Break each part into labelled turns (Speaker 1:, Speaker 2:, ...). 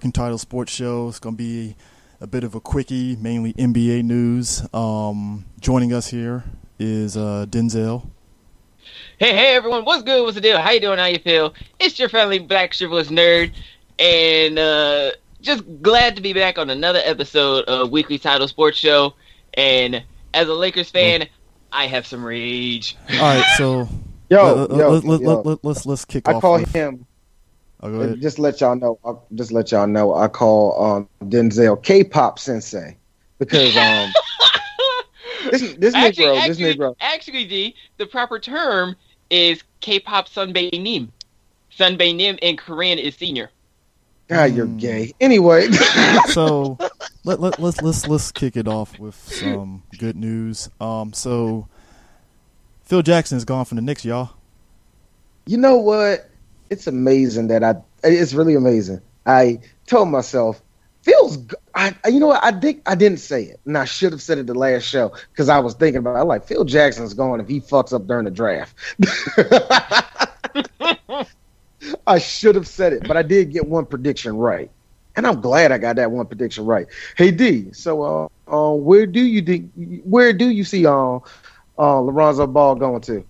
Speaker 1: Working Title Sports Show. It's going to be a bit of a quickie, mainly NBA news. Joining us here is Denzel.
Speaker 2: Hey everyone, what's good? What's the deal? How you doing? How you feel? It's your friendly black shirtless nerd, and just glad to be back on another episode of Weekly Title Sports Show. And as a Lakers fan, I have some rage.
Speaker 1: All right, so let's kick off.
Speaker 3: I call him.
Speaker 1: Oh, go ahead.
Speaker 3: Just let y'all know. I call Denzel K-pop sensei because this Negro.
Speaker 2: Actually, D, the proper term is K-pop Sunbae-nim. Sunbae-nim in Korean is senior.
Speaker 3: God, you're gay. Anyway,
Speaker 1: so let's kick it off with some good news. So Phil Jackson is gone from the Knicks, y'all.
Speaker 3: You know what? It's amazing it's really amazing. I told myself, you know what? I didn't say it, and I should have said it the last show because I was thinking about it. I'm like, Phil Jackson's gone if he fucks up during the draft. I should have said it, but I did get one prediction right, and I'm glad I got that one prediction right. Hey D, so where do you see Lonzo Ball going to?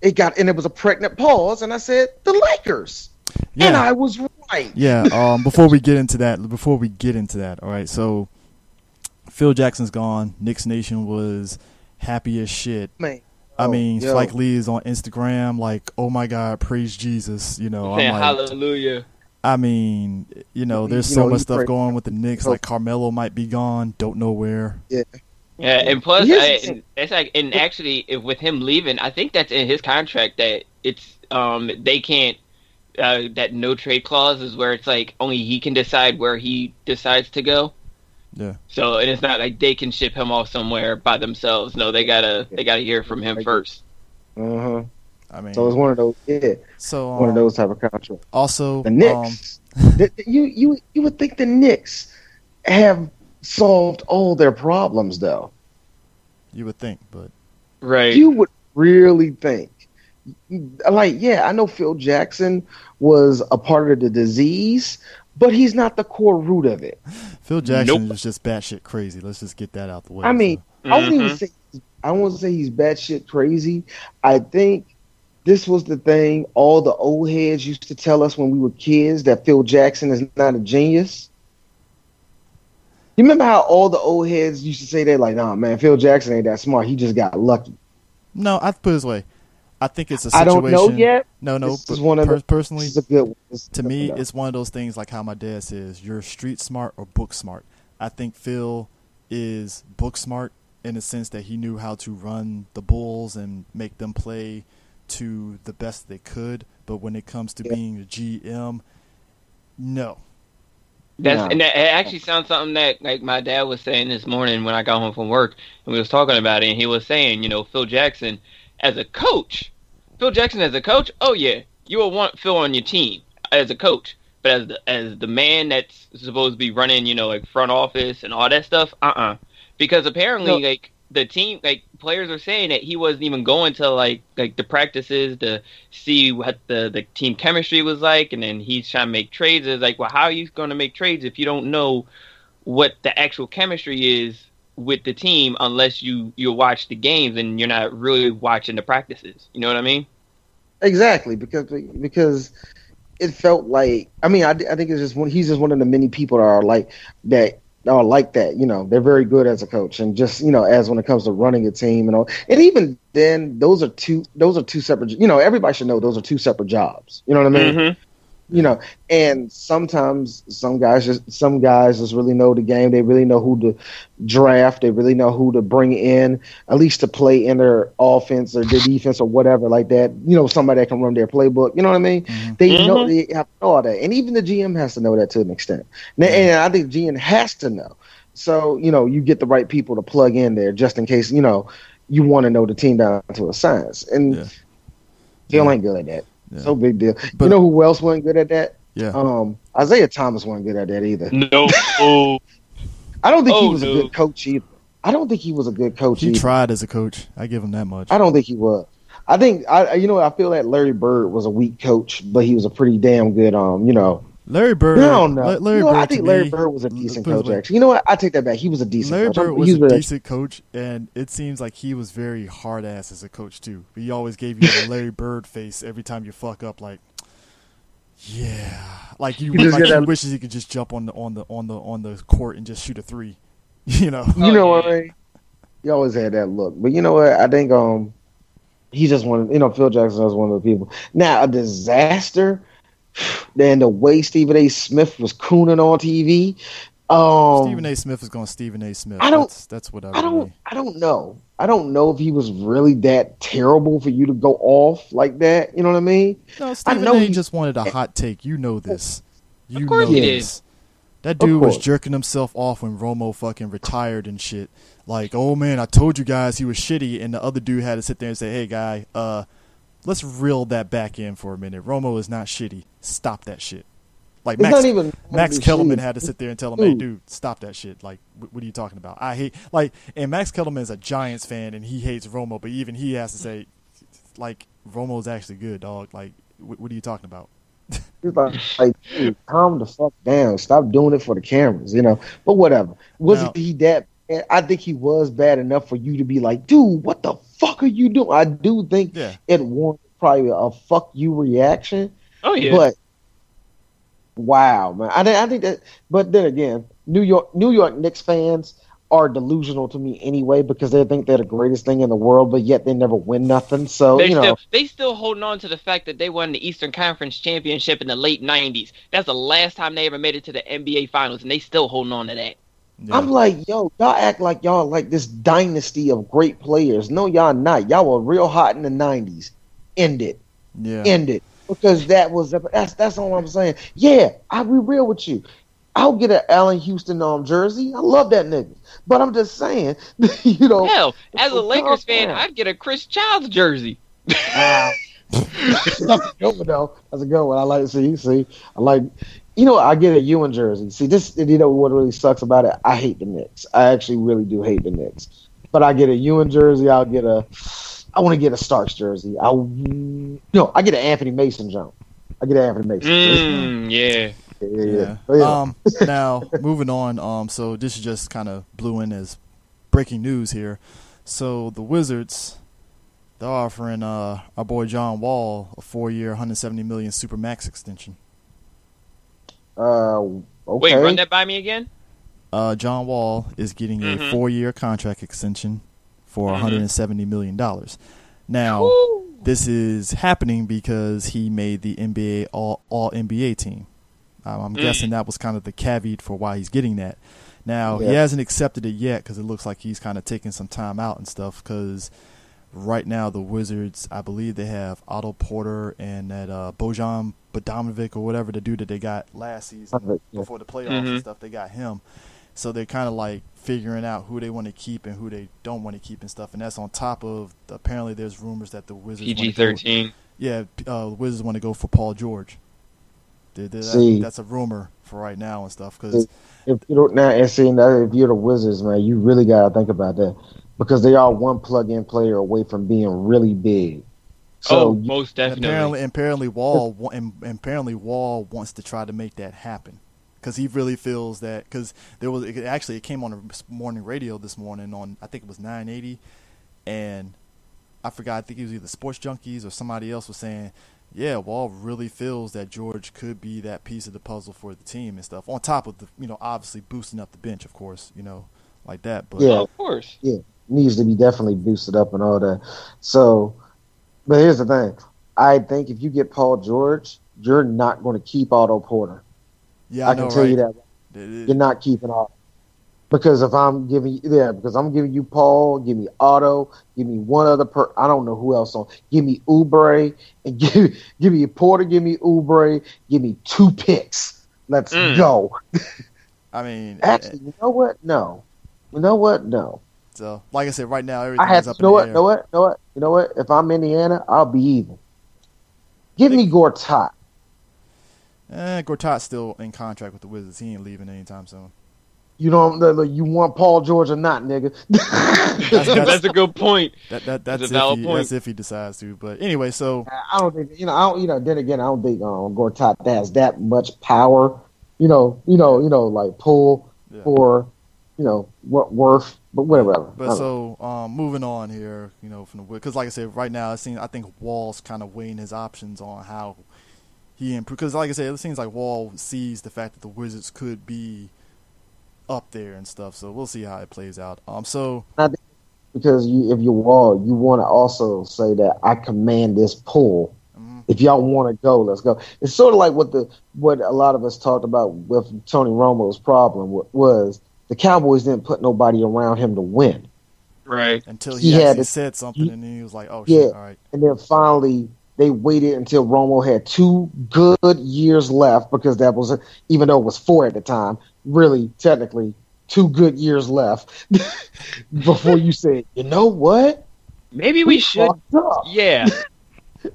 Speaker 3: It was a pregnant pause, and I said the Lakers, and I was right.
Speaker 1: Yeah. Before we get into that, all right. So Phil Jackson's gone. Knicks Nation was happy as shit.
Speaker 3: Man.
Speaker 1: Spike Lee is on Instagram like, oh my God, praise Jesus. You know,
Speaker 2: saying
Speaker 1: I'm like,
Speaker 2: hallelujah.
Speaker 1: I mean, there's so much stuff going on with the Knicks. Like Carmelo might be gone, don't know where.
Speaker 3: Yeah.
Speaker 2: Yeah, and plus, actually, with him leaving, I think that's in his contract that it's they can't that no trade clause is where it's like only he can decide where he decides to go.
Speaker 1: Yeah. So
Speaker 2: and it's not like they can ship him off somewhere by themselves. No, they gotta hear from him first.
Speaker 3: Uh-huh.
Speaker 1: I mean,
Speaker 3: so it's one of those. Yeah.
Speaker 1: So
Speaker 3: one of those type of contracts.
Speaker 1: Also,
Speaker 3: the Knicks. You would think the Knicks have solved all their problems, though.
Speaker 1: You would think, but
Speaker 2: right.
Speaker 3: You would really think. Like, I know Phil Jackson was a part of the disease, but he's not the core root of it.
Speaker 1: Phil Jackson is just batshit crazy. Let's just get that out the way.
Speaker 3: I mean, I won't say he's batshit crazy. I think this was the thing all the old heads used to tell us when we were kids, that Phil Jackson is not a genius. You remember how all the old heads used to say that, like, nah, man, Phil Jackson ain't that smart. He just got lucky.
Speaker 1: No, I'd put it this way. I think it's a situation.
Speaker 3: I don't know yet.
Speaker 1: No. Personally,
Speaker 3: this is a good one.
Speaker 1: To me, it's one of those things like how my dad says, you're street smart or book smart. I think Phil is book smart in the sense that he knew how to run the Bulls and make them play to the best they could. But when it comes to being a GM, no.
Speaker 2: And that actually sounds something that like my dad was saying this morning when I got home from work and we was talking about it, and he was saying, Phil Jackson as a coach, oh yeah, you will want Phil on your team as a coach, but as the man that's supposed to be running, like front office and all that stuff, because apparently the team, players are saying that he wasn't even going to like the practices to see what the team chemistry was like, and then he's trying to make trades. It's like, well, how are you going to make trades if you don't know what the actual chemistry is with the team unless you watch the games and you're not really watching the practices? You know what I mean?
Speaker 3: Exactly, because it felt like, I think it's just he's just one of the many people that are like that. They're very good as a coach, and just as when it comes to running a team and all. And even then, those are two separate. Everybody should know those are two separate jobs. You know what I mean?
Speaker 2: Mm-hmm.
Speaker 3: And sometimes some guys just really know the game. They really know who to draft. They really know who to bring in, at least to play in their offense or their defense or whatever like that. Somebody that can run their playbook. You know what I mean?
Speaker 1: Mm-hmm.
Speaker 3: They know, they have to know all that, and even the GM has to know that to an extent. And I think GM has to know. So you get the right people to plug in there just in case you want to know the team down to a science. And Phil ain't good at that. Yeah. So big deal. But, who else wasn't good at that?
Speaker 1: Yeah.
Speaker 3: Isaiah Thomas wasn't good at that either.
Speaker 2: No.
Speaker 3: I don't think he was a good coach either. I don't think he was a good coach either.
Speaker 1: He tried as a coach. I give him that much.
Speaker 3: I don't think he was. I think I feel that Larry Bird was a weak coach, but he was a pretty damn good
Speaker 1: Larry Bird.
Speaker 3: I don't know. I think Larry
Speaker 1: me,
Speaker 3: Bird was a decent coach. Actually, you know what? I take that back. He was a decent
Speaker 1: Larry
Speaker 3: coach.
Speaker 1: Bird was a decent coach, and it seems like he was very hard ass as a coach too. He always gave you the Larry Bird face every time you fuck up. Like, yeah, like he wishes he could just jump on the court and just shoot a three. You know.
Speaker 3: You know what? Right? He always had that look, but you know what? I think he's just one. Phil Jackson was one of the people. Now a disaster. Then the way Stephen A. Smith was cooning on TV.
Speaker 1: Stephen A. Smith is going to Stephen A. Smith. That's what I
Speaker 3: don't know. I don't know if he was really that terrible for you to go off like that. You know what I mean?
Speaker 1: No, Stephen A. just wanted a hot take. You know this.
Speaker 2: Of course he did.
Speaker 1: That dude was jerking himself off when Romo fucking retired and shit. Like, oh man, I told you guys he was shitty, and the other dude had to sit there and say, hey guy, let's reel that back in for a minute. Romo is not shitty. Stop that shit. Like Max Kellerman had to sit there and tell him, hey dude, stop that shit. Like, what are you talking about? And Max Kellerman is a Giants fan and he hates Romo, but even he has to say, like, Romo's actually good, dog. Like, what are you talking about?
Speaker 3: like, dude, calm the fuck down. Stop doing it for the cameras, But whatever. Wasn't he that bad? I think he was bad enough for you to be like, dude, what the fuck are you doing? I do think it warranted probably a fuck you reaction.
Speaker 2: Oh yeah.
Speaker 3: But wow, man. I think that. But then again, New York Knicks fans are delusional to me anyway because they think they're the greatest thing in the world, but yet they never win nothing. So
Speaker 2: they still holding on to the fact that they won the Eastern Conference Championship in the late '90s. That's the last time they ever made it to the NBA Finals, and they still holding on to that.
Speaker 3: Yeah. I'm like, yo, y'all act like y'all like this dynasty of great players. No, y'all not. Y'all were real hot in the '90s. End it. Because that's all I'm saying. Yeah, I'll be real with you. I'll get an Allen Houston jersey. I love that nigga. But I'm just saying,
Speaker 2: Hell, as a Lakers fan, I'd get a Chris Childs jersey.
Speaker 3: That's a good one, though. That's a good one. I like to see. I like, I get a Ewan jersey. See, this, what really sucks about it? I hate the Knicks. I actually really do hate the Knicks. But I get a Ewan jersey. I want to get a Starks jersey. I get an Anthony Mason jump. I get an Anthony Mason.
Speaker 2: Yeah.
Speaker 1: Now moving on. So this just kind of blew in as breaking news here. So the Wizards, they're offering our boy John Wall a 4-year, $170 million Supermax extension.
Speaker 3: Okay.
Speaker 2: Wait, run that by me again.
Speaker 1: John Wall is getting a 4-year contract extension for $170 million. Now, this is happening because he made the NBA All NBA team. I'm guessing that was kind of the caveat for why he's getting that. Now, he hasn't accepted it yet because it looks like he's kind of taking some time out and stuff because right now the Wizards, I believe they have Otto Porter and that Bojan Bogdanovic or whatever, the dude that they got last season before the playoffs and stuff, they got him. So they're kind of like figuring out who they want to keep and who they don't want to keep and stuff. And that's on top of, apparently there's rumors that the Wizards
Speaker 2: PG-13.
Speaker 1: The Wizards want to go for Paul George. That's a rumor for right now and stuff. Cause
Speaker 3: if you're the Wizards, man, you really got to think about that because they are one plug-in player away from being really big. So
Speaker 2: most definitely.
Speaker 1: Apparently Wall wants to try to make that happen. Because he really feels that, because it came on the morning radio this morning on, I think it was 980, and I forgot, I think it was either Sports Junkies or somebody else was saying, yeah, Wall really feels that George could be that piece of the puzzle for the team and stuff, on top of the, obviously boosting up the bench, of course, like that. But
Speaker 2: of course.
Speaker 3: Yeah, needs to be definitely boosted up and all that. So, but here's the thing. I think if you get Paul George, you're not going to keep Otto Porter.
Speaker 1: Yeah,
Speaker 3: I can tell you that you're not keeping Otto because I'm giving you Paul, give me Otto, give me one other I don't know who else on. Give me Oubre and give me Porter, give me Oubre, give me 2 picks. Let's go.
Speaker 1: I mean,
Speaker 3: actually, you know what? No.
Speaker 1: So, like I said, right now everything is up
Speaker 3: in the air. You know what? If I'm Indiana, I'll be even. Give me Gortat.
Speaker 1: Gortat's still in contract with the Wizards. He ain't leaving anytime soon.
Speaker 3: You don't. You want Paul George or not, nigga?
Speaker 2: That's a good point.
Speaker 1: That's a valid point. That's if he decides to. But anyway, so
Speaker 3: I don't think Then again, I don't think Gortat has that much power. Like pull for what worth. But whatever.
Speaker 1: But so moving on here, from the because like I said, right now I think Wall's kind of weighing his options on how he improved. Because like I said, it seems like Wall sees the fact that the Wizards could be up there and stuff, so we'll see how it plays out. So
Speaker 3: because if you're Wall, you want to also say that I command this pull. Mm-hmm. If y'all want to go, let's go. It's sort of like what a lot of us talked about with Tony Romo's problem was the Cowboys didn't put nobody around him to win,
Speaker 2: right?
Speaker 1: Until he actually said something, and then he was like, "Oh shit, all right."
Speaker 3: And then finally, they waited until Romo had 2 good years left because that was, even though it was 4 at the time. Really, technically, 2 good years left before you said, you know what?
Speaker 2: Maybe we should. Yeah.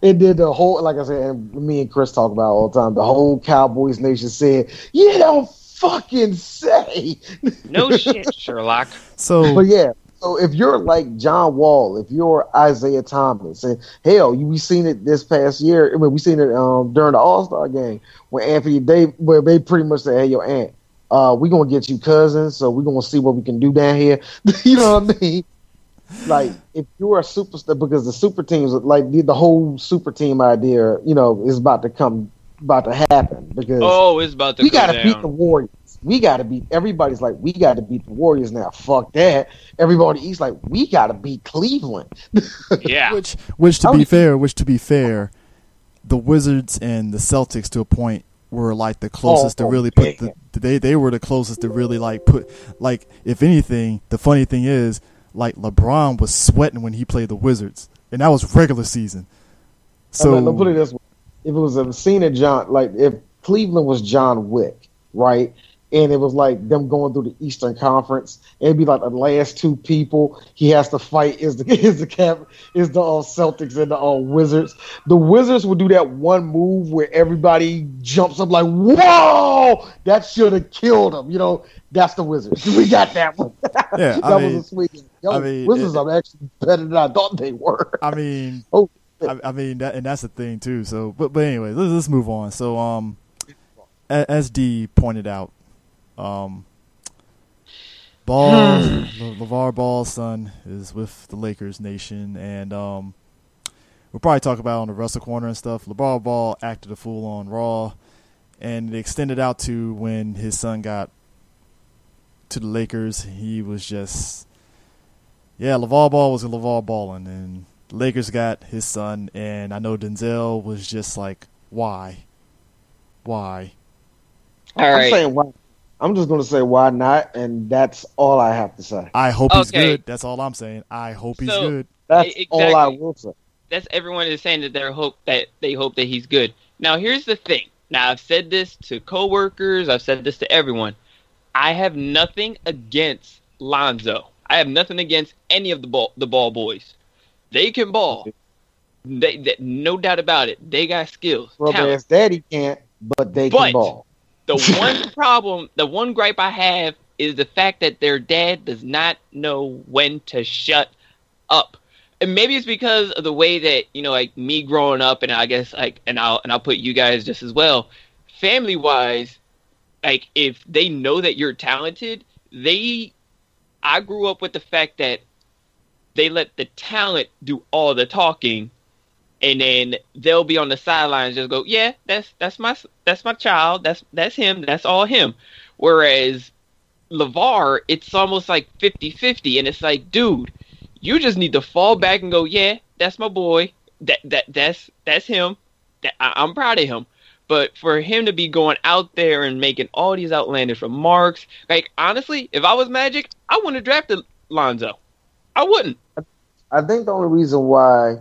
Speaker 3: And then the whole, like I said, and me and Chris talk about all the time, the whole Cowboys Nation said, you don't fucking say.
Speaker 2: No shit, Sherlock.
Speaker 3: But yeah, so if you're like John Wall, if you're Isaiah Thomas, and hell, we seen it this past year. I mean, we seen it during the All-Star game where where they pretty much said, hey, yo, Ant, we're going to get you Cousins, so we're going to see what we can do down here. You know what I mean? Like, if you're a superstar, because the super teams, like the whole super team idea, is about to happen. Because
Speaker 2: it's about to
Speaker 3: we got to beat the Warriors. We got to beat, everybody's like, we got to beat the Warriors now. Fuck that. Everybody East like, we got to beat Cleveland.
Speaker 2: Yeah.
Speaker 1: Which to be fair, the Wizards and the Celtics to a point were like the closest to really put they were the closest to really like put, like, if anything, the funny thing is, like, LeBron was sweating when he played the Wizards, and that was regular season. So
Speaker 3: let's put it this way: if it was a scene of if Cleveland was John Wick, right? And it was like them going through the Eastern Conference. It'd be like the last 2 people he has to fight is the Celtics and the Wizards. The Wizards would do that one move where everybody jumps up like, "Whoa!" That should have killed him. That's the Wizards. We got that one.
Speaker 1: Yeah,
Speaker 3: that was a sweet game. Wizards are actually better than I thought they were.
Speaker 1: I mean, that, and that's the thing too. So, but anyway, let's move on. So, as D pointed out. LeVar Ball's son is with the Lakers nation, and we'll probably talk about it on the Wrestle Corner and stuff. LeVar Ball acted a fool on Raw, and it extended out to when his son got to the Lakers. He was just, LeVar Ball was LeVar Ballin', and the Lakers got his son, and I know Denzel was just like, why?
Speaker 2: All right.
Speaker 3: I'm saying why. I'm just going to say why not, and that's all I have to say.
Speaker 1: I hope he's good. That's all I'm saying. I hope he's good.
Speaker 3: That's all I will say.
Speaker 2: That's everyone is saying that they hope that he's good. Now, here's the thing. Now, I've said this to coworkers. I've said this to everyone. I have nothing against Lonzo. I have nothing against any of the ball boys. They can ball. They no doubt about it. They got skills.
Speaker 3: Well, his daddy can't, but they can ball.
Speaker 2: The one gripe I have is the fact that their dad does not know when to shut up. And maybe it's because of the way that, like me growing up, and I guess and I'll put you guys just as well, family wise, like if they know that you're talented, I grew up with the fact that they let the talent do all the talking. And then they'll be on the sidelines, just go, yeah, that's my child, that's him, that's all him. Whereas LeVar, it's almost like 50-50, and it's like, dude, you just need to fall back and go, yeah, that's my boy, that's him, I'm proud of him. But for him to be going out there and making all these outlandish remarks, like honestly, if I was Magic, I wouldn't have drafted Lonzo. I wouldn't.
Speaker 3: I think the only reason why.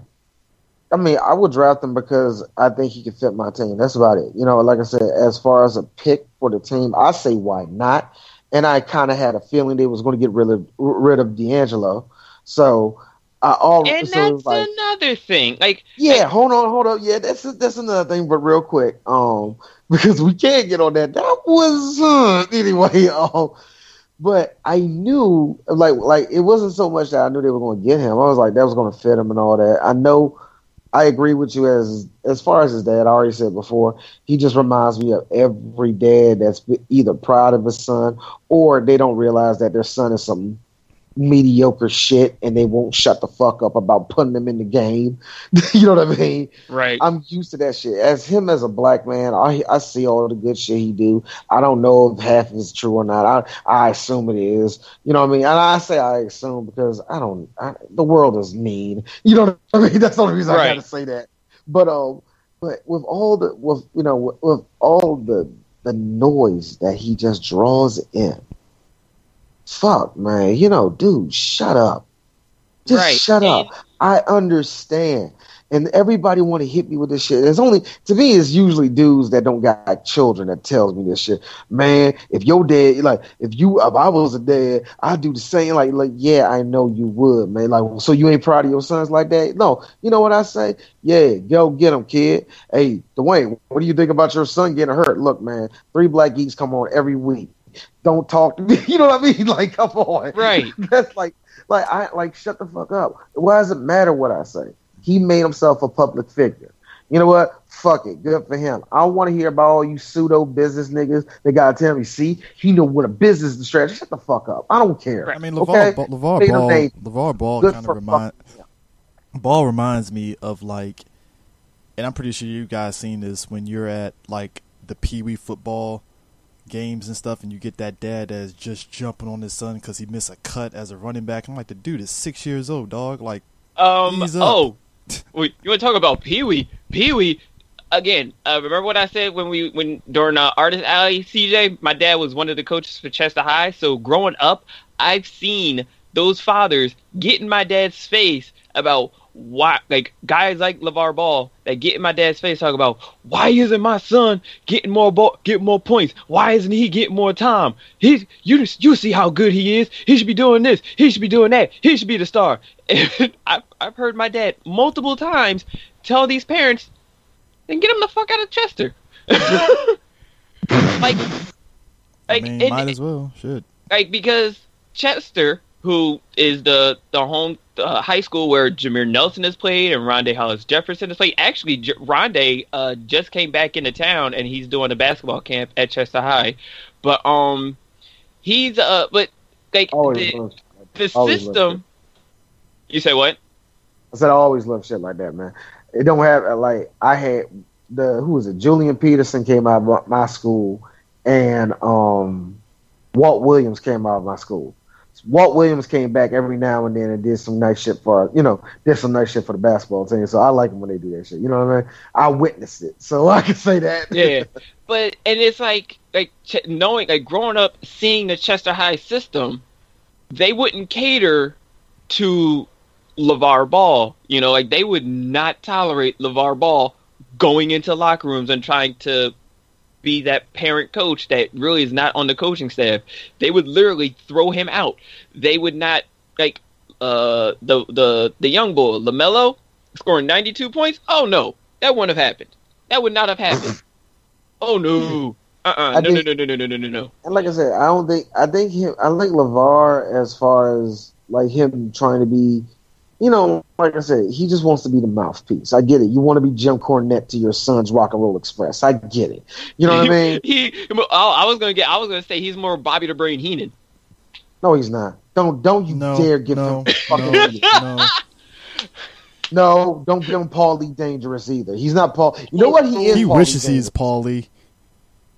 Speaker 3: I mean, I would draft him because I think he can fit my team. That's about it. Like I said, as far as a pick for the team, I say why not. And I kind of had a feeling they was going to get rid of D'Angelo. So
Speaker 2: that's another thing.
Speaker 3: Hold on. Yeah, that's another thing. But real quick, because we can't get on that. That was anyway. But I knew, like it wasn't so much that I knew they were going to get him. I was like, that was going to fit him and all that. I know. I agree with you as far as his dad. I already said before, he just reminds me of every dad that's either proud of his son or they don't realize that their son is some mediocre shit and they won't shut the fuck up about putting him in the game. You know what I mean?
Speaker 2: Right.
Speaker 3: I'm used to that shit. As a black man, I see all the good shit he do. I don't know if half is true or not. I assume it is. You know what I mean? And I say I assume because the world is mean. You know what I mean? That's the only reason I gotta say that. But with all the noise that he just draws in. Fuck, man. Dude, shut up. Just shut up. I understand. And everybody want to hit me with this shit. To me, it's usually dudes that don't got children that tells me this shit. Man, if your dad, if I was a dad, I'd do the same. Like, yeah, I know you would, man. Like, so you ain't proud of your sons like that? No. You know what I say? Yeah, go get him, kid. Hey, Dwayne, what do you think about your son getting hurt? Look, man, 3 Black Geeks come on every week. Don't talk to me. You know what I mean? Like, come on.
Speaker 2: Right.
Speaker 3: That's shut the fuck up. Why does it matter what I say? He made himself a public figure. You know what? Fuck it. Good for him. I don't want to hear about all you pseudo business niggas that gotta tell me, see, he know what a business is strategy. Shut the fuck up. I don't care.
Speaker 1: I mean, LeVar Ball reminds me of and I'm pretty sure you guys seen this when you're at the Pee Wee football games and stuff, and you get that dad that's just jumping on his son because he missed a cut as a running back. I'm like, the dude is 6 years old, dog. Ease up.
Speaker 2: Wait, you want to talk about Pee Wee? Pee Wee, again, remember what I said during Artist Alley, CJ? My dad was one of the coaches for Chester High, so growing up, I've seen those fathers get in my dad's face about why, guys like LeVar Ball that get in my dad's face talk about why isn't my son getting more points? Why isn't he getting more time? You see how good he is. He should be doing this. He should be doing that. He should be the star. And I've heard my dad multiple times tell these parents, then get him the fuck out of Chester.
Speaker 1: Might as well. Should.
Speaker 2: Because Chester, who is the home high school where Jameer Nelson has played and Rondé Hollis Jefferson has played. Actually, Rondé just came back into town and he's doing a basketball camp at Chester High. But he's the system. You say what?
Speaker 3: I said I always love shit like that, man. It don't have I had who was it? Julian Peterson came out of my school, and Walt Williams came out of my school. Walt Williams came back every now and then and did some nice shit for the basketball team. So I like them when they do that shit. You know what I mean? I witnessed it, so I can say that.
Speaker 2: Yeah, but it's knowing, growing up, seeing the Chester High system, they wouldn't cater to LeVar Ball. They would not tolerate LeVar Ball going into locker rooms and trying to be that parent coach that really is not on the coaching staff. They would literally throw him out. They would not the young boy LaMelo scoring 92 points. Oh no, that wouldn't have happened. That would not have happened. Oh no. No.
Speaker 3: And like I said, I think LeVar, as far as him trying to be, like I said, he just wants to be the mouthpiece. I get it. You want to be Jim Cornette to your son's Rock and Roll Express. I get it. You know what I mean?
Speaker 2: I was gonna say he's more Bobby the Brain Heenan.
Speaker 3: No, he's not. Don't dare give him. No, don't give him Paul Lee Dangerous either. He's not Paul. You know what he is?
Speaker 1: He wishes he's Paul Lee.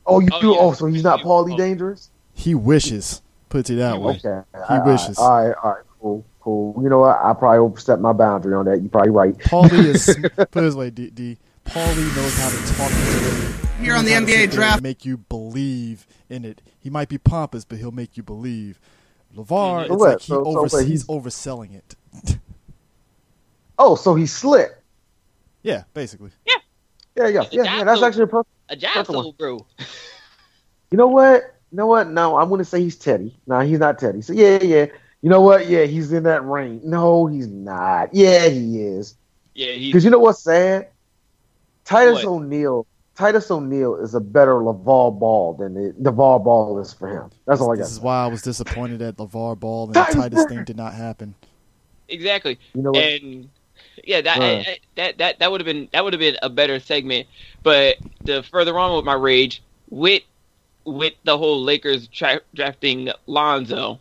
Speaker 3: Oh, you do? Yeah. Oh, so he's not Paul Lee Dangerous?
Speaker 1: He wishes. Puts it that way.
Speaker 3: Okay.
Speaker 1: He wishes.
Speaker 3: All right. Cool. You know what? I probably overstepped my boundary on that. You're probably right.
Speaker 1: Paulie is put it this way, D. Paulie knows how to talk to you.
Speaker 4: Here on the NBA draft,
Speaker 1: make you believe in it. He might be pompous, but he'll make you believe. LeVar, he's overselling it.
Speaker 3: Oh, so he's slick.
Speaker 1: Yeah, basically.
Speaker 3: Yeah. That's actually a perfect.
Speaker 2: A Johnson, bro.
Speaker 3: You know what? No, I'm going to say he's Teddy. No, he's not Teddy. So yeah. You know what? Yeah, he's in that range. No, he's not. Yeah, he is.
Speaker 2: Yeah,
Speaker 3: because you know what's sad? Titus O'Neil Titus O'Neil is a better LeVar Ball than LeVar Ball is for him. That's all I got.
Speaker 1: This is why I was disappointed at LeVar Ball and the Titus thing did not happen.
Speaker 2: Exactly.
Speaker 3: You know what?
Speaker 2: And yeah, that would have been a better segment. But the further on with my rage with the whole Lakers drafting Lonzo.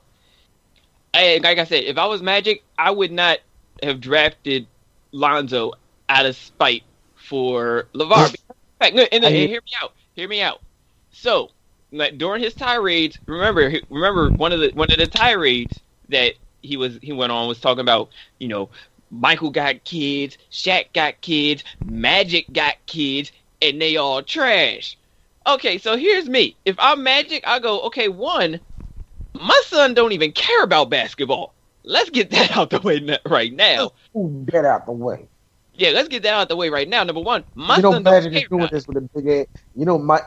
Speaker 2: Like I said, if I was Magic, I would not have drafted Lonzo out of spite for LeVar. In fact, hear me out. So, like, during his tirades, remember one of the tirades that he went on was talking about, Michael got kids, Shaq got kids, Magic got kids, and they all trash. Okay, so here's me. If I'm Magic, I go, okay, one, my son don't even care about basketball. Let's get that out the way right now.
Speaker 3: Get out the way.
Speaker 2: Yeah, let's get that out the way right now. Number one, my
Speaker 3: son
Speaker 2: Magic
Speaker 3: is doing this with a big ass.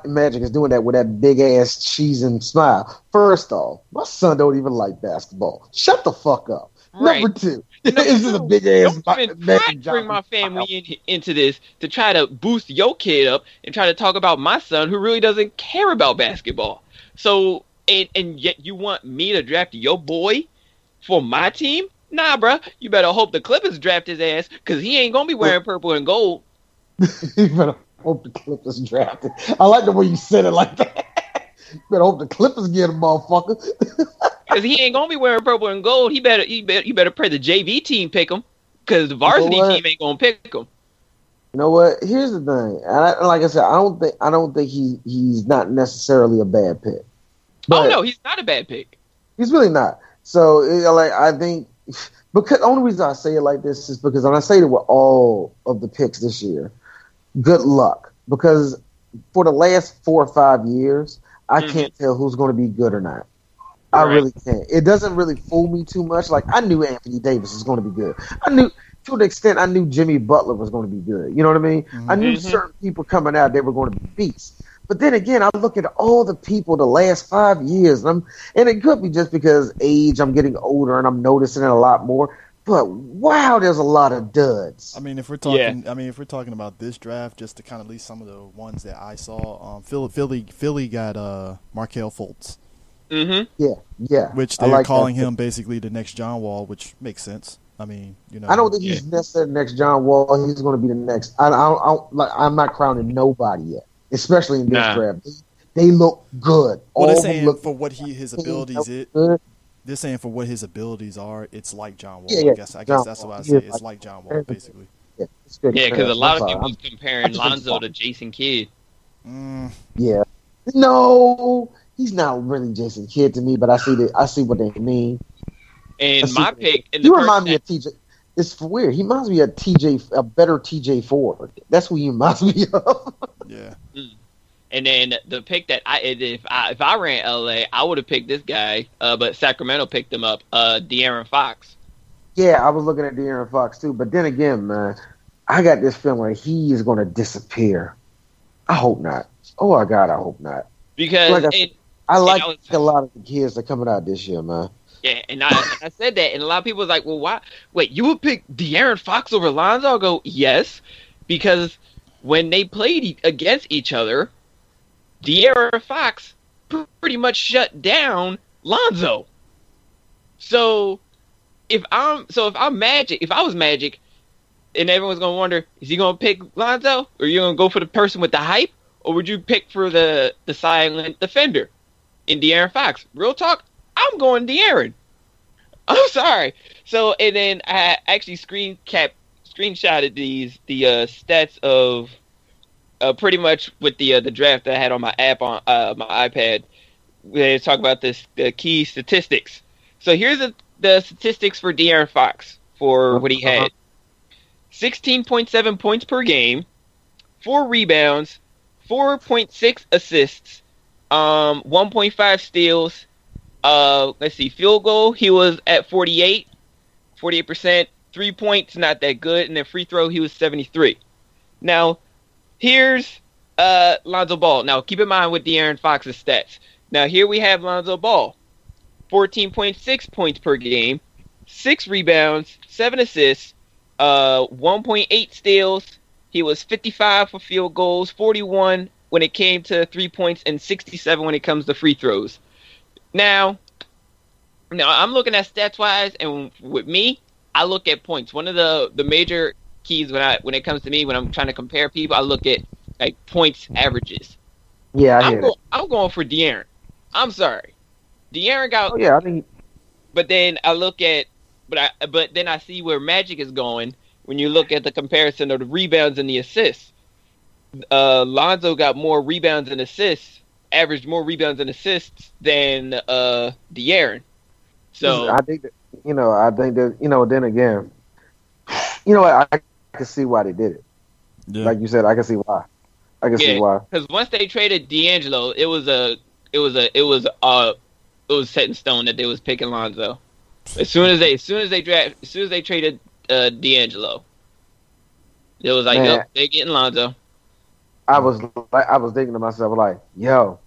Speaker 3: Magic is doing that with that big ass cheesing smile. First off, my son don't even like basketball. Shut the fuck up. Right. Number two, this is a big ass.
Speaker 2: Don't even try to bring my family into this to try to boost your kid up and try to talk about my son who really doesn't care about basketball. So, and yet you want me to draft your boy for my team? Nah, bro. You better hope the Clippers draft his ass because he ain't gonna be wearing purple and gold.
Speaker 3: You better hope the Clippers draft it. I like the way you said it like that. You better hope the Clippers get him, motherfucker.
Speaker 2: Because he ain't gonna be wearing purple and gold. You better pray the JV team pick him because the varsity team ain't gonna pick him.
Speaker 3: You know what? Here's the thing, and like I said, I don't think he's not necessarily a bad pick.
Speaker 2: Oh no, he's not a bad pick.
Speaker 3: He's really not. So I think. Because the only reason I say it like this is because, and I say it with all of the picks this year, good luck. Because for the last 4 or 5 years, I can't tell who's going to be good or not. I really can't. It doesn't really fool me too much. Like, I knew Anthony Davis was going to be good. To an extent, I knew Jimmy Butler was going to be good. You know what I mean? Mm-hmm. I knew certain people coming out, they were going to be beasts. But then again, I look at all the people the last 5 years, and it could be just because age, I'm getting older, and I'm noticing it a lot more. But wow, there's a lot of duds.
Speaker 1: I mean, if we're talking about this draft, just to kind of list some of the ones that I saw, Philly got Markelle Fultz.
Speaker 2: Mm-hmm.
Speaker 3: Yeah.
Speaker 1: Which they're calling him basically the next John Wall, which makes sense. I mean,
Speaker 3: I don't think he's necessarily the next John Wall. He's going to be the next. I'm not crowning nobody yet. Especially in this draft, they look good.
Speaker 1: Well, they're saying for what his abilities they're saying for what his abilities are, it's like John Wall.
Speaker 3: Yeah,
Speaker 1: I guess that's what I say. It's like John Wall, basically.
Speaker 2: Yeah, because a lot of people are comparing Lonzo to Jason Kidd.
Speaker 3: Yeah, no, he's not really Jason Kidd to me, but I see what they mean.
Speaker 2: And my pick,
Speaker 3: you remind me of TJ. It's weird. He reminds me of a better TJ Ford. That's who he reminds me of.
Speaker 1: Yeah.
Speaker 2: And then the pick that if I ran LA, I would have picked this guy, but Sacramento picked him up, De'Aaron Fox.
Speaker 3: Yeah, I was looking at De'Aaron Fox too, but then again, man, I got this feeling like he is going to disappear. I hope not. Oh my God, I hope not.
Speaker 2: Because
Speaker 3: I like a lot of the kids that are coming out this year, man.
Speaker 2: Yeah, and I said that, and a lot of people was like, well, why? Wait, you would pick De'Aaron Fox over Lonzo? I'll go, yes, because when they played against each other, De'Aaron Fox pretty much shut down Lonzo. So if I was Magic, and everyone's gonna wonder, is he gonna pick Lonzo, or are you gonna go for the person with the hype, or would you pick for the silent defender in De'Aaron Fox? Real talk. I'm going De'Aaron. I'm sorry. So, and then I actually screenshotted the stats of pretty much with the draft that I had on my app on my iPad. They talk about the key statistics. So here's the statistics for De'Aaron Fox for what he had: 16.7 points per game, 4 rebounds, 4.6 assists, 1.5 steals. Let's see, field goal, he was at 48%. 3 points, not that good. And then free throw, he was 73. Now, here's Lonzo Ball. Now, keep in mind with De'Aaron Fox's stats. Now, here we have Lonzo Ball. 14.6 points per game, 6 rebounds, 7 assists, 1.8 steals, he was 55 for field goals, 41 when it came to 3 points, and 67 when it comes to free throws. Now I'm looking at stats wise, and with me, I look at points. One of the major keys when it comes to me when I'm trying to compare people, I look at like points averages.
Speaker 3: Yeah,
Speaker 2: I'm going for De'Aaron. I'm sorry, De'Aaron got.
Speaker 3: Oh yeah, I think.
Speaker 2: But then I look at, but then I see where Magic is going when you look at the comparison of the rebounds and the assists. Lonzo got more rebounds and assists, averaged more rebounds and assists than De'Aaron. So
Speaker 3: I think that then again, I can see why they did it.
Speaker 1: Yeah.
Speaker 3: Like you said, I can see why. See why.
Speaker 2: Because once they traded D'Angelo, it was set in stone that they was picking Lonzo. As soon as they traded D'Angelo, it was like,
Speaker 3: Man,
Speaker 2: they're getting Lonzo.
Speaker 3: I was thinking to myself like, yo,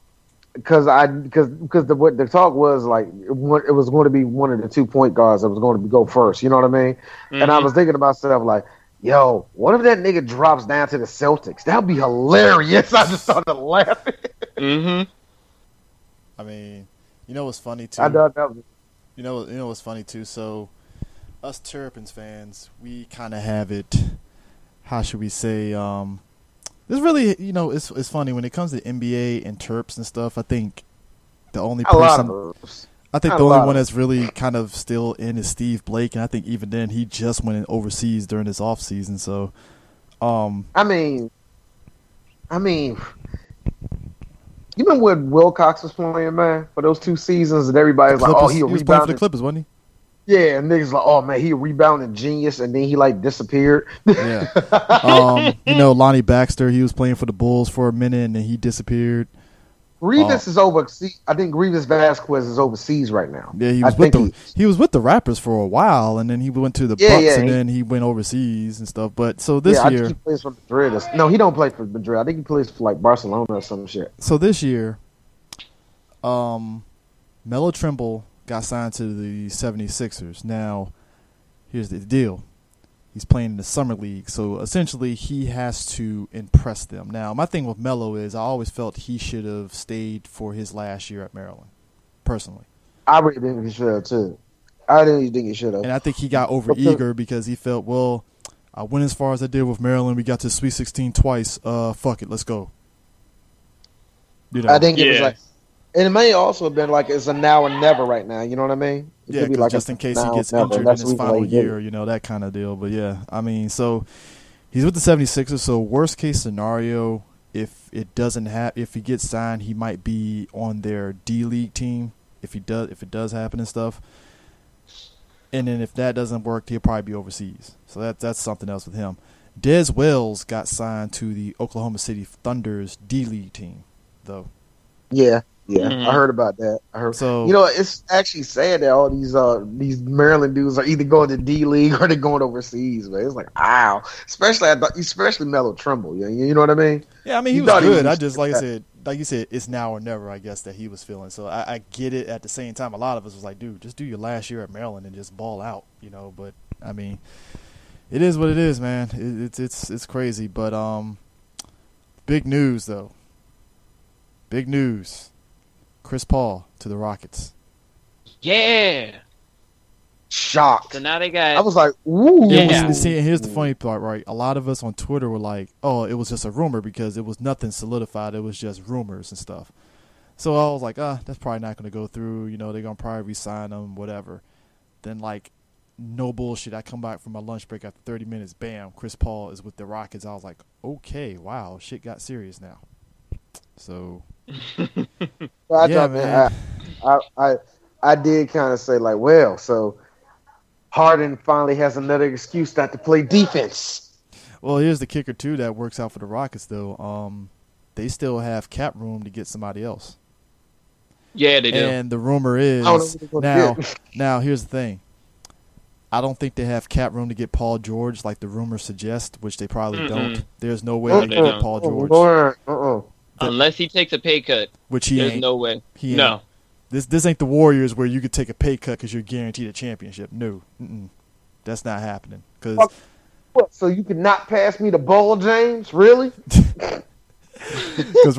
Speaker 3: because what the talk was like, it was going to be one of the 2 point guards that was going to go first. You know what I mean? Mm-hmm. And I was thinking to myself like, yo, what if that nigga drops down to the Celtics? That'd be hilarious. I just started laughing.
Speaker 2: Mm-hmm.
Speaker 1: I mean, you know what's funny too?
Speaker 3: I thought that was.
Speaker 1: You know what's funny too? So, us Terrapins fans, we kind of have it. How should we say? It's really, it's funny when it comes to NBA and Terps and stuff. I think the only one that's really kind of still in is Steve Blake, and I think even then he just went overseas during his offseason. So,
Speaker 3: I mean, you remember when Wilcox was playing, man, for those 2 seasons, and everybody's like, "Oh, he
Speaker 1: was playing for the Clippers, wasn't he?"
Speaker 3: Yeah, and niggas like, "Oh man, he a rebounding genius," and then he like disappeared.
Speaker 1: Yeah, Lonnie Baxter, he was playing for the Bulls for a minute, and then he disappeared.
Speaker 3: Revis is overseas. I think Revis Vasquez is overseas right now.
Speaker 1: Yeah, he was with the Raptors for a while, and then he went to the Bucks, and then he went overseas and stuff. But so this year, I think he
Speaker 3: plays for Madrid. No, he don't play for Madrid. I think he plays for like Barcelona or some shit.
Speaker 1: So this year, Melo Trimble got signed to the 76ers. Now, here's the deal. He's playing in the summer league, so essentially he has to impress them. Now, my thing with Melo is I always felt he should have stayed for his last year at Maryland, personally.
Speaker 3: I really think he should have, too. I really think he should have.
Speaker 1: And I think he got over-eager because he felt, well, I went as far as I did with Maryland. We got to Sweet 16 twice. Fuck it, let's go.
Speaker 3: I think it was like, and it may also have been like it's a now or never right now. You know what I mean? It
Speaker 1: could be like just in case he gets injured in his final year, that kind of deal. But yeah, I mean, so he's with the 76ers. So worst case scenario, if it gets signed, he might be on their D League team. If it does happen and stuff. And then if that doesn't work, he'll probably be overseas. So that's something else with him. Dez Wells got signed to the Oklahoma City Thunder's D League team, though.
Speaker 3: Yeah. Yeah, I heard about that. So it's actually sad that all these Maryland dudes are either going to D League or they're going overseas. Man, it's like, wow. Especially Melo Trimble. You know what I mean?
Speaker 1: Yeah, I mean he was good. I just like you said, it's now or never. I guess that he was feeling. So I get it. At the same time, a lot of us was like, dude, just do your last year at Maryland and just ball out. But I mean, it is what it is, man. It's crazy. But big news though. Big news. Chris Paul to the Rockets.
Speaker 2: Yeah.
Speaker 3: Shocked.
Speaker 2: So now they got.
Speaker 3: I was like, ooh.
Speaker 1: Yeah. See, here's the funny part, right? A lot of us on Twitter were like, oh, it was just a rumor because it was nothing solidified. It was just rumors and stuff. So I was like, that's probably not going to go through. They're going to probably re-sign him, whatever. Then, no bullshit. I come back from my lunch break after 30 minutes. Bam, Chris Paul is with the Rockets. I was like, okay, wow, shit got serious now. So.
Speaker 3: Man. I did kind of say like, well, so Harden finally has another excuse not to play defense.
Speaker 1: Well, here's the kicker too that works out for the Rockets though. They still have cap room to get somebody else.
Speaker 2: Yeah, they do.
Speaker 1: And the rumor is now here's the thing. I don't think they have cap room to get Paul George like the rumors suggest, which they probably don't. There's no way they can get Paul George.
Speaker 2: Unless he takes a pay cut,
Speaker 1: which he
Speaker 2: there's
Speaker 1: ain't.
Speaker 2: No way.
Speaker 1: No. This ain't the Warriors where you could take a pay cut because you're guaranteed a championship. No, that's not happening. Because
Speaker 3: What? So you could not pass me the ball, James? Really?
Speaker 1: Because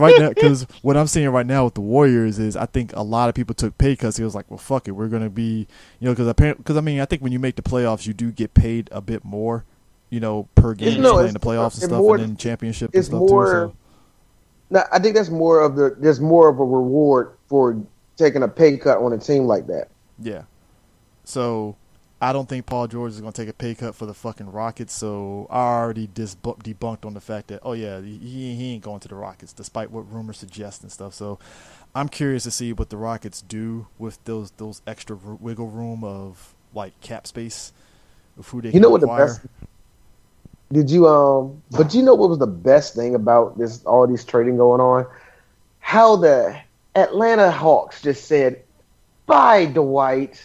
Speaker 1: what I'm seeing right now with the Warriors is I think a lot of people took pay cuts. It was like, well, fuck it, we're gonna be, because I mean, I think when you make the playoffs, you do get paid a bit more, per game playing the playoffs and stuff, and then championship and stuff too. So.
Speaker 3: No, I think there's more of a reward for taking a pay cut on a team like that.
Speaker 1: Yeah. So I don't think Paul George is going to take a pay cut for the fucking Rockets. So I already debunked on the fact that, he ain't going to the Rockets, despite what rumors suggest and stuff. So I'm curious to see what the Rockets do with those extra wiggle room of like cap space of who they can acquire.
Speaker 3: But you know what was the best thing about all these trading going on? How the Atlanta Hawks just said, "Bye, Dwight."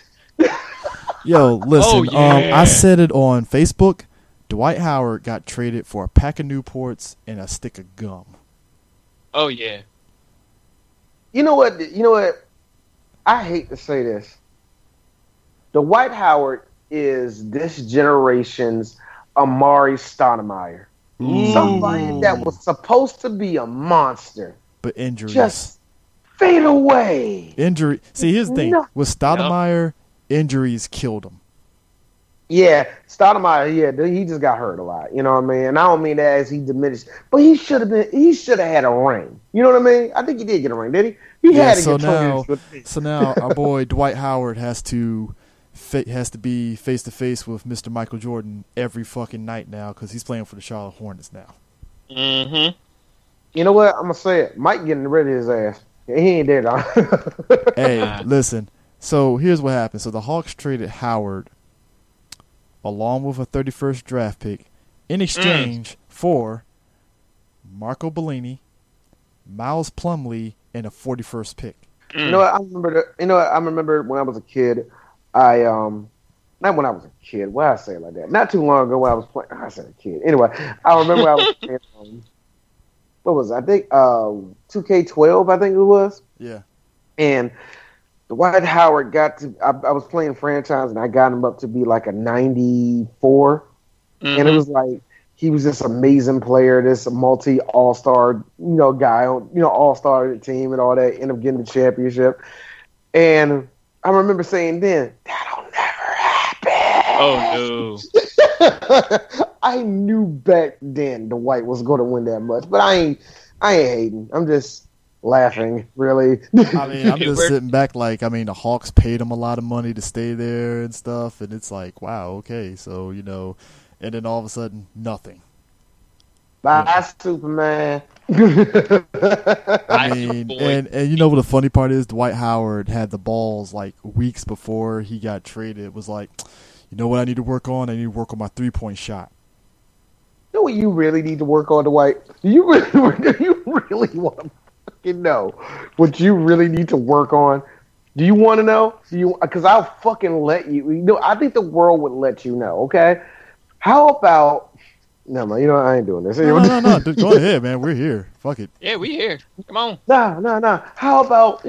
Speaker 1: Yo, listen. I said it on Facebook. Dwight Howard got traded for a pack of Newports and a stick of gum.
Speaker 2: Oh yeah.
Speaker 3: You know what? I hate to say this. Dwight Howard is this generation's Amari Stoudemire. Somebody that was supposed to be a monster.
Speaker 1: But injuries.
Speaker 3: Just fade away.
Speaker 1: Injury. See, here's the thing. With Stoudemire, injuries killed him. Yeah,
Speaker 3: Stoudemire, he just got hurt a lot. You know what I mean? And I don't mean that as he diminished. But he should have had a ring. You know what I mean? I think he did get a ring, did he? He had to get
Speaker 1: So now our boy Dwight Howard has to be face to face with Mr. Michael Jordan every fucking night now because he's playing for the Charlotte Hornets now.
Speaker 2: Mm-hmm.
Speaker 3: You know what? I'm gonna say it. Mike getting rid of his ass. He ain't dead.
Speaker 1: Hey, listen. So here's what happened. So the Hawks traded Howard along with a 31st draft pick in exchange for Marco Bellini, Miles Plumlee, and a 41st pick.
Speaker 3: You know what? I remember when I was a kid. Not when I was a kid. Why I say it like that? Not too long ago when I was playing. I said a kid. Anyway, I remember I was playing. What was it? I think 2K12. I think it was.
Speaker 1: Yeah.
Speaker 3: And Dwight Howard got to. I was playing franchise and I got him up to be like a 94, and it was like he was this amazing player, this multi all-star, guy on, all-star team and all that. Ended up getting the championship, and I remember saying then, that'll never happen.
Speaker 2: Oh, no.
Speaker 3: I knew back then Dwight was going to win that much, but I ain't hating. I'm just laughing, really.
Speaker 1: I mean, I'm just sitting back like, the Hawks paid him a lot of money to stay there and stuff, and it's like, wow, okay, so, and then all of a sudden, nothing.
Speaker 3: Bye, Superman.
Speaker 1: I mean, and you know what the funny part is? Dwight Howard had the balls like weeks before he got traded. It was like, you know what I need to work on? I need to work on my 3-point shot.
Speaker 3: You know what you really need to work on, Dwight? Do you really want to fucking know what you really need to work on? Do you want to know? Because I'll fucking let you. I think the world would let you know. Okay, how about? No, man, I ain't doing this.
Speaker 1: No. Go ahead, man. We're here. Fuck it.
Speaker 2: Yeah, we here. Come on.
Speaker 3: No. How about,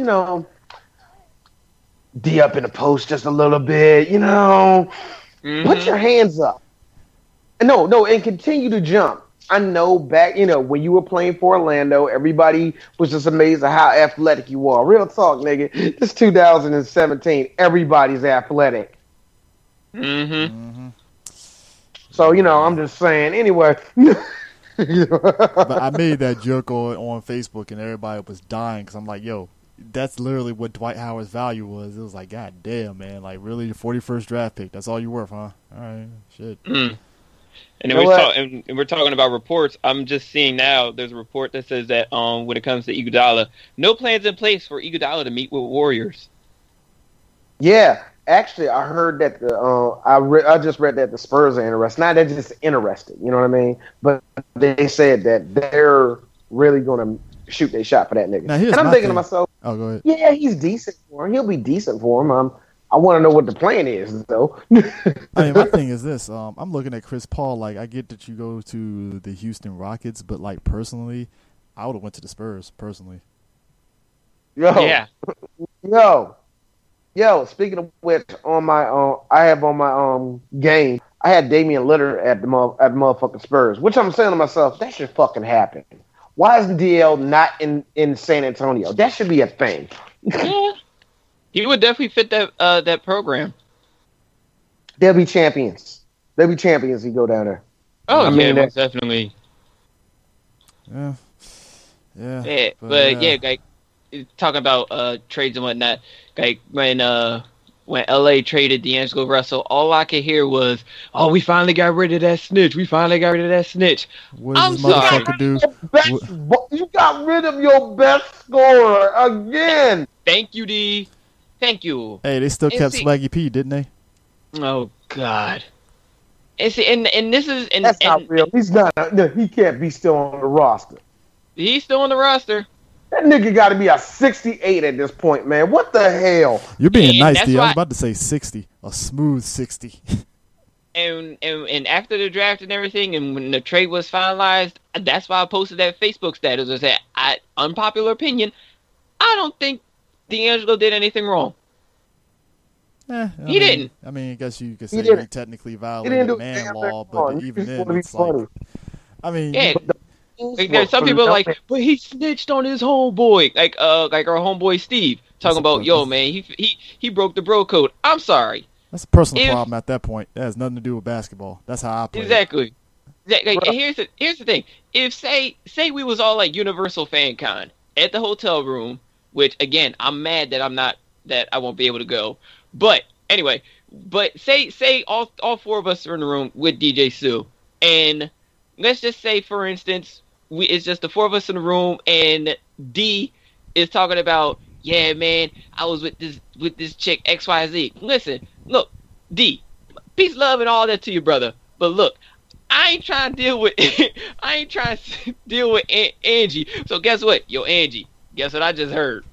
Speaker 3: D up in the post just a little bit, Put your hands up. No, and continue to jump. I know back, when you were playing for Orlando, everybody was just amazed at how athletic you are. Real talk, nigga. This 2017, everybody's athletic.
Speaker 2: Mm-hmm.
Speaker 3: So, I'm just saying. Anyway.
Speaker 1: But I made that joke on Facebook, and everybody was dying because I'm like, yo, that's literally what Dwight Howard's value was. It was like, God damn, man. Like, really, your 41st draft pick. That's all you're worth, huh? All right, shit.
Speaker 2: Mm. And then we're talking about reports. I'm just seeing now there's a report that says that when it comes to Iguodala, no plans in place for Iguodala to meet with Warriors.
Speaker 3: Yeah. Actually, I heard that I just read that the Spurs are interested. Not they're just interested, you know what I mean? But they said that they're really going to shoot their shot for that nigga. And I'm thinking to myself,
Speaker 1: oh, go ahead.
Speaker 3: Yeah, he's decent for him. He'll be decent for him. I want to know what the plan is, though.
Speaker 1: My thing is this. I'm looking at Chris Paul. Like, I get that you go to the Houston Rockets, but, like, personally, I would have went to the Spurs, personally.
Speaker 3: Yo, speaking of which, I have on my game, I had Damian Lillard at the motherfucking Spurs, which I'm saying to myself, that should fucking happen. Why is DL not in San Antonio? That should be a thing.
Speaker 2: Yeah, he would definitely fit that program.
Speaker 3: They'll be champions. They'll be champions if you go down there.
Speaker 2: Oh, most definitely.
Speaker 1: Yeah.
Speaker 2: But like talking about trades and whatnot, like when LA traded D'Angelo Russell, all I could hear was, "Oh, we finally got rid of that snitch. We finally got rid of that snitch."
Speaker 1: What does this motherfucker do?
Speaker 3: You got rid of your best scorer again.
Speaker 2: Thank you, D. Thank you.
Speaker 1: Hey, they still kept Swaggy P, didn't they?
Speaker 2: Oh God. And see, and this is
Speaker 3: that's not real. He's not. He can't be still on the roster.
Speaker 2: He's still on the roster.
Speaker 3: That nigga got to be a 68 at this point, man. What the hell?
Speaker 1: You're being nice, D. I was about to say 60, a smooth 60.
Speaker 2: and after the draft and everything, and when the trade was finalized, that's why I posted that Facebook status. I said, unpopular opinion, I don't think D'Angelo did anything wrong. He didn't.
Speaker 1: I mean, I guess you could say he technically violated man law, but even then, it's like, I mean,
Speaker 2: yeah. Like, there's some people like, but he snitched on his homeboy, like our homeboy Steve, talking about, yo, man, he broke the bro code. I'm sorry.
Speaker 1: That's a personal problem at that point. That has nothing to do with basketball. That's how I play.
Speaker 2: Exactly. Like, and here's the thing. If say we was all like Universal Fan Con at the hotel room, which again I'm mad that I won't be able to go. But anyway, say all four of us are in the room with DJ Sue, and let's just say, for instance, it's just the four of us in the room, and D is talking about, yeah, man, I was with this chick XYZ. Listen, look, D, peace, love, and all that to you, brother. But look, I ain't trying to deal with Angie. So guess what, yo, Angie? Guess what I just heard?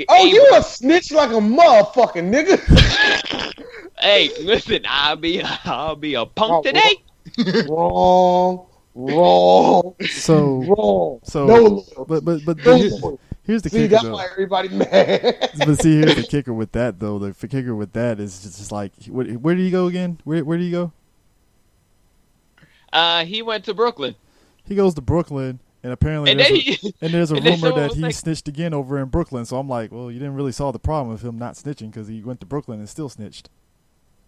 Speaker 3: Oh, you a snitch like a motherfucking nigga.
Speaker 2: Hey, listen, I'll be a punk today.
Speaker 3: Wrong.
Speaker 1: So
Speaker 3: No,
Speaker 1: but here's the kicker.
Speaker 3: That's why everybody mad.
Speaker 1: But see, here's the kicker with that though. The kicker with that is just like, where did he go again? Where did he go?
Speaker 2: He went to Brooklyn.
Speaker 1: He goes to Brooklyn, and apparently there's a rumor that he snitched again over in Brooklyn. So I'm like, well, you didn't really solve the problem of him not snitching, because he went to Brooklyn and still snitched.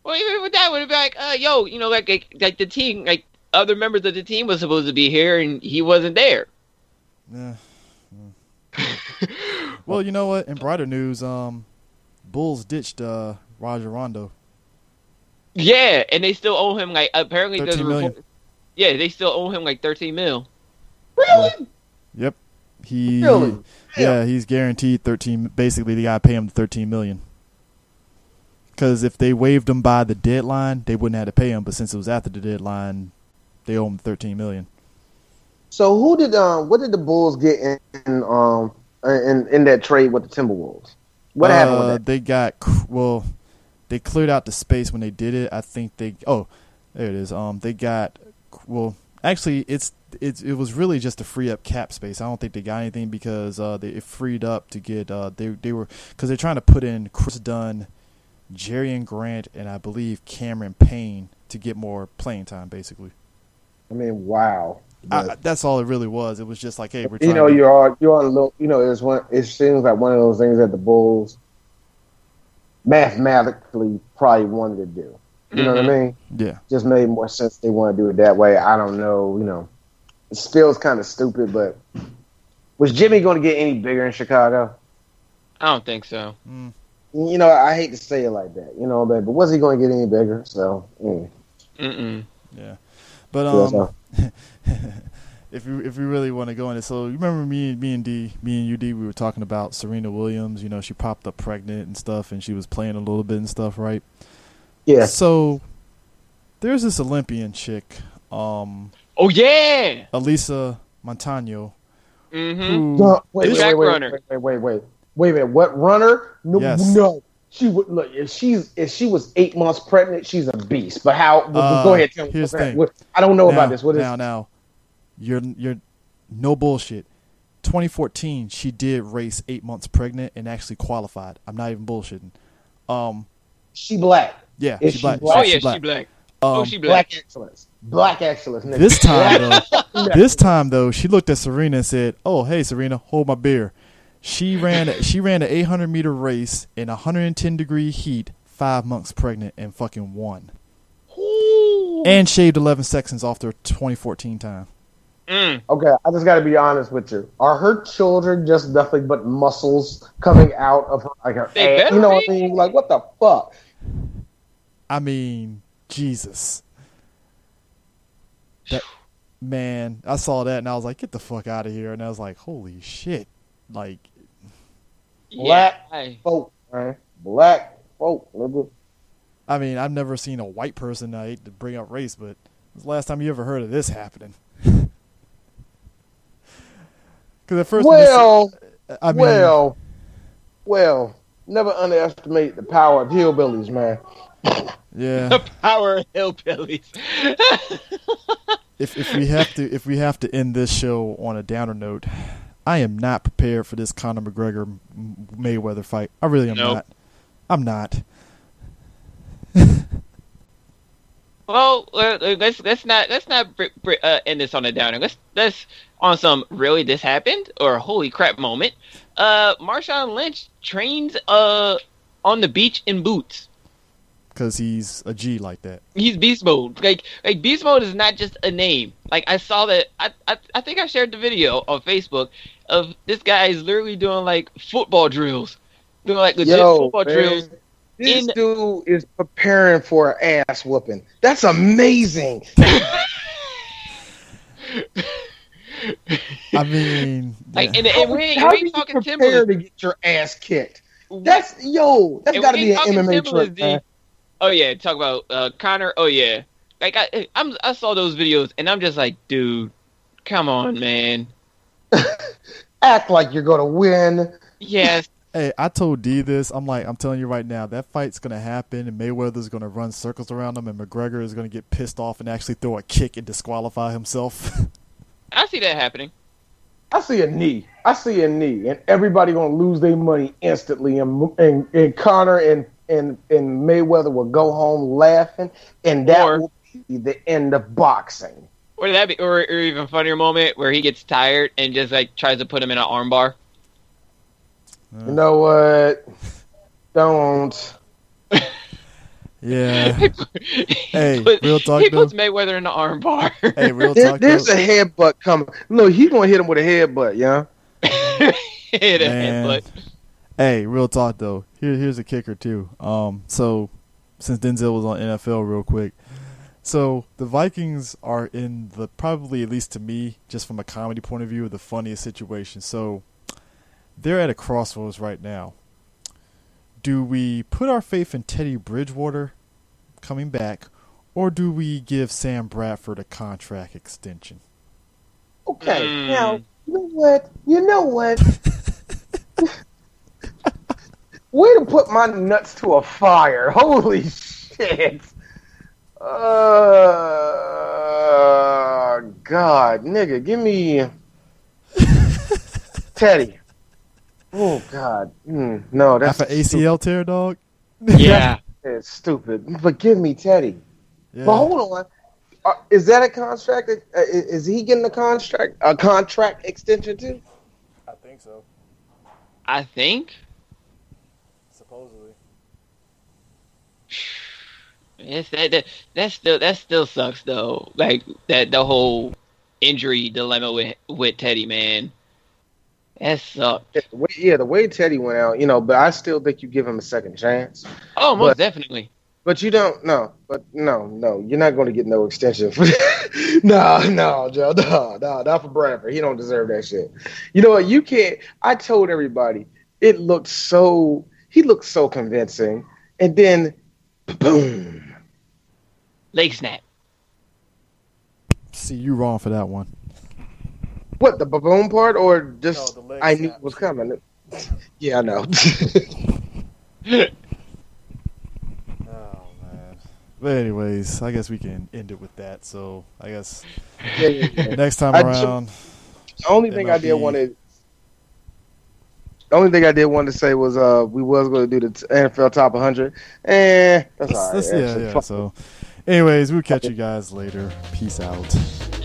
Speaker 2: Well, even with that, would be like, yo, you know, like the team, like other members of the team was supposed to be here, and he wasn't there.
Speaker 1: Yeah. Well, you know what? In brighter news, Bulls ditched Rajon Rondo.
Speaker 2: Yeah, and they still owe him like apparently
Speaker 1: $13 million.
Speaker 2: Yeah, they still owe him like $13 million.
Speaker 3: Really?
Speaker 1: Yep.
Speaker 3: Really?
Speaker 1: Yeah, he's guaranteed 13. Basically, they gotta pay him $13 million. Because if they waived him by the deadline, they wouldn't have to pay him. But since it was after the deadline, they owe him $13 million.
Speaker 3: So what did the Bulls get in that trade with the Timberwolves? What happened with that?
Speaker 1: They cleared out the space when they did it. I think there it is. Actually, it was really just to free up cap space. I don't think they got anything because it freed up to get they're trying to put in Chris Dunn, Jerrion Grant, and I believe Cameron Payne to get more playing time, basically.
Speaker 3: I mean, wow.
Speaker 1: That's all it really was. It was just like, hey, we're
Speaker 3: trying. You're on a little. It seems like one of those things that the Bulls mathematically probably wanted to do. You know what I mean?
Speaker 1: Yeah.
Speaker 3: Just made more sense. They want to do it that way. I don't know. It feels kind of stupid, but was Jimmy going to get any bigger in Chicago?
Speaker 2: I don't think so.
Speaker 3: I hate to say it like that, but was he going to get any bigger? So,
Speaker 1: yeah. But if we really want to go into, so you remember me and you, D, we were talking about Serena Williams. She popped up pregnant and stuff, and she was playing a little bit and stuff, right?
Speaker 3: Yeah.
Speaker 1: So there's this Olympian chick.
Speaker 2: Oh yeah.
Speaker 1: Elisa Montano.
Speaker 3: Wait, runner. Wait. What runner? No,
Speaker 1: yes.
Speaker 3: No. She would look if she was 8 months pregnant, she's a beast. But how? Go ahead. Tell me.
Speaker 1: Here's the thing.
Speaker 3: I don't know about this. What is
Speaker 1: now? You're no bullshit. 2014, she did race 8 months pregnant and actually qualified. I'm not even bullshitting.
Speaker 3: She black?
Speaker 1: Yeah,
Speaker 3: she's
Speaker 1: black.
Speaker 3: black.
Speaker 2: She's black. She
Speaker 3: Black excellence. Black excellence. Nigga.
Speaker 1: This time though, she looked at Serena and said, "Oh, hey Serena, hold my beer." She ran an 800-meter race in 110-degree heat, 5 months pregnant, and fucking won. Ooh. And shaved 11 seconds off their 2014 time.
Speaker 3: Okay, I just got to be honest with you. Are her children just nothing but muscles coming out of her, like her ass? You know what I mean? Like, what the fuck?
Speaker 1: I mean, Jesus. Man, I saw that and I was like, get the fuck out of here. And I was like, holy shit. Like,
Speaker 3: black folk, man. Black folk, nigga.
Speaker 1: I mean, I've never seen a white person, I hate to bring up race, but when's the last time you ever heard of this happening? Because at first, never underestimate the power of hillbillies, man. Yeah,
Speaker 2: the power of hillbillies.
Speaker 1: If we have to end this show on a downer note, I am not prepared for this Conor McGregor Mayweather fight. I really am not. I'm not.
Speaker 2: Well, let's not end this on a downer. Let's on some really this happened or holy crap moment. Marshawn Lynch trains on the beach in boots.
Speaker 1: Because he's a G like that.
Speaker 2: He's beast mode. Like beast mode is not just a name. Like I saw that. I think I shared the video on Facebook of this guy is literally doing like football drills, doing like legit football drills.
Speaker 3: This dude is preparing for an ass whooping. That's amazing.
Speaker 1: I mean,
Speaker 2: like,
Speaker 1: yeah.
Speaker 2: and we ain't talking Timberland
Speaker 3: to get your ass kicked. That's got to be an MMA trick, man.
Speaker 2: Oh yeah, talk about Conor. Oh yeah, like I saw those videos and I'm just like, dude, come on, man.
Speaker 3: Act like you're gonna win.
Speaker 2: Yes.
Speaker 1: Hey, I told D this. I'm telling you right now, that fight's gonna happen, and Mayweather's gonna run circles around him, and McGregor is gonna get pissed off and actually throw a kick and disqualify himself.
Speaker 2: I see that happening.
Speaker 3: I see a knee, and everybody gonna lose their money instantly, and Conor and Mayweather will go home laughing, and that will be the end of boxing.
Speaker 2: Or that be, or even funnier moment where he gets tired and just like tries to put him in an armbar.
Speaker 3: You know what? Don't.
Speaker 1: Yeah.
Speaker 2: He puts Mayweather in the armbar.
Speaker 1: Hey, real talk.
Speaker 3: There's a headbutt coming. No, he's gonna hit him with a headbutt, yeah.
Speaker 2: Hit a headbutt.
Speaker 1: Hey, real talk though. Here's a kicker too. So since Denzel was on NFL, real quick. So the Vikings are in the probably, at least to me, just from a comedy point of view, the funniest situation. So they're at a crossroads right now. Do we put our faith in Teddy Bridgewater coming back, or do we give Sam Bradford a contract extension?
Speaker 3: Okay, now, you know what? Way to put my nuts to a fire. Holy shit. God, nigga, give me Teddy. Oh God, no, that's
Speaker 1: after ACL tear, dog.
Speaker 2: Yeah,
Speaker 3: it's stupid. But give me Teddy.
Speaker 1: Yeah.
Speaker 3: But hold on, is that a contract? Is he getting a contract extension too?
Speaker 1: I think so.
Speaker 2: I think.
Speaker 1: Supposedly.
Speaker 2: Yes, that still sucks though. Like that the whole injury dilemma with Teddy, man. That sucked.
Speaker 3: The way Teddy went out, but I still think you give him a second chance.
Speaker 2: Oh, most definitely.
Speaker 3: But you don't. No, you're not going to get no extension for that. No, Joe, no, not for Bradford. He don't deserve that shit. You know what? You can't. I told everybody he looked so convincing, and then boom,
Speaker 2: leg snap.
Speaker 1: See, you wrong for that one.
Speaker 3: What, the baboon part, or just
Speaker 1: no,
Speaker 3: I knew it was coming? Yeah, I know.
Speaker 1: Oh man. But anyways, I guess we can end it with that. So I guess next time around.
Speaker 3: The only thing I did want to say was we was going to do the NFL Top 100. That's all right.
Speaker 1: Yeah. So Anyways, we'll catch you guys later. Peace out.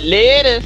Speaker 2: Later.